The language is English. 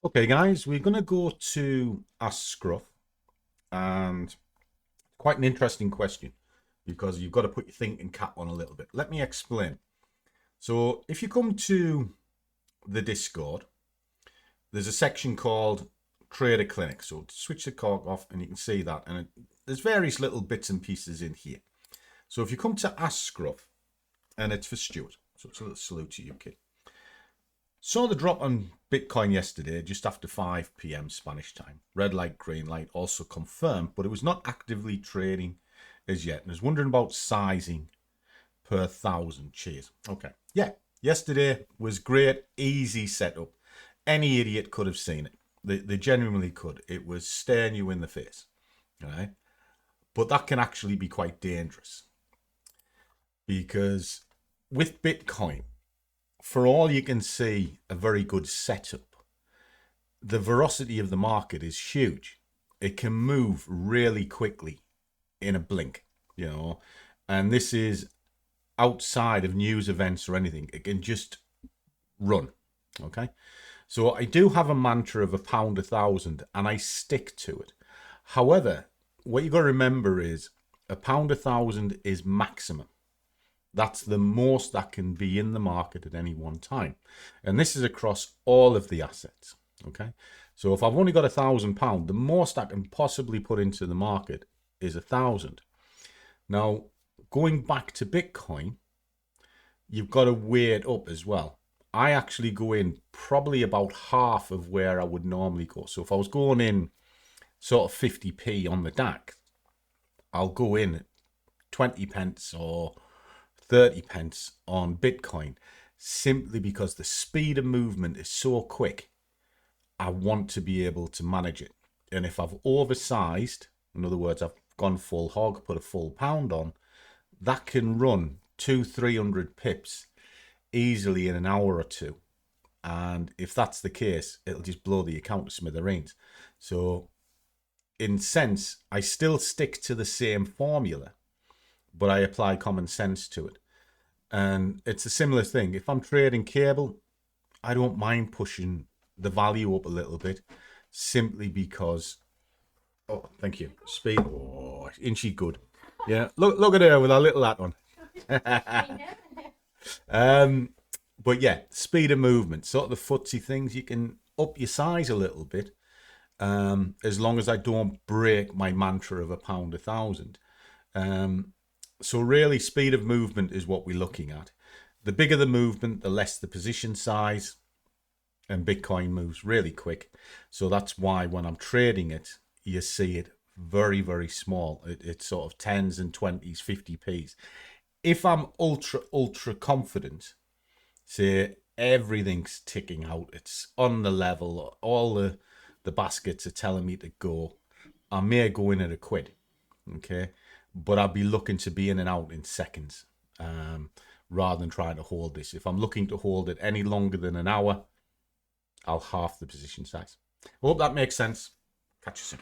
Okay, guys, we're going to go to Ask Scruff, and quite an interesting question because you've got to put your thinking cap on a little bit. Let me explain. So if you come to the Discord, there's a section called Trader Clinic. So switch the cork off and you can see that. And there's various little bits and pieces in here. So if you come to Ask Scruff, and it's for Stuart. So it's a little salute to you, kid. Saw the drop on Bitcoin yesterday, just after 5 p.m. Spanish time. Red light, green light, also confirmed, but it was not actively trading as yet. And I was wondering about sizing per 1,000. Cheers. Okay. Yeah, yesterday was great, easy setup. Any idiot could have seen it. They genuinely could. It was staring you in the face. Right? But that can actually be quite dangerous. Because with Bitcoin, for all you can see a very good setup, the velocity of the market is huge. It can move really quickly in a blink, and this is outside of news events or anything. It can just run. Okay. So I do have a mantra of £1,000 and I stick to it. However, what you got to remember is £1,000 is maximum. That's the most that can be in the market at any one time. And this is across all of the assets. Okay. So if I've only got £1,000, the most I can possibly put into the market is 1,000. Now, going back to Bitcoin, you've got to weigh it up as well. I actually go in probably about half of where I would normally go. So if I was going in sort of 50p on the DAX, I'll go in 20 pence or 30 pence on Bitcoin, simply because the speed of movement is so quick. I want to be able to manage it. And if I've oversized, in other words, I've gone full hog, put a full pound on, that can run 200-300 pips easily in an hour or two. And if that's the case, it'll just blow the account to smithereens. So in sense, I still stick to the same formula, but I apply common sense to it. And it's a similar thing. If I'm trading cable, I don't mind pushing the value up a little bit, simply because, oh, thank you. Speed, oh, isn't she good? Yeah, look at her with her little hat on. But yeah, speed of movement, sort of the footsie things, you can up your size a little bit, as long as I don't break my mantra of £1,000. So really, speed of movement is what we're looking at. The bigger the movement, the less the position size, and Bitcoin moves really quick. So that's why when I'm trading it, you see it very, very small. It's sort of 10s and 20s, 50p's. If I'm ultra confident, say everything's ticking out, it's on the level, all the baskets are telling me to go, I may go in at £1. Okay. But I'll be looking to be in and out in seconds, rather than trying to hold this. If I'm looking to hold it any longer than an hour, I'll half the position size. I hope that makes sense. Catch you soon.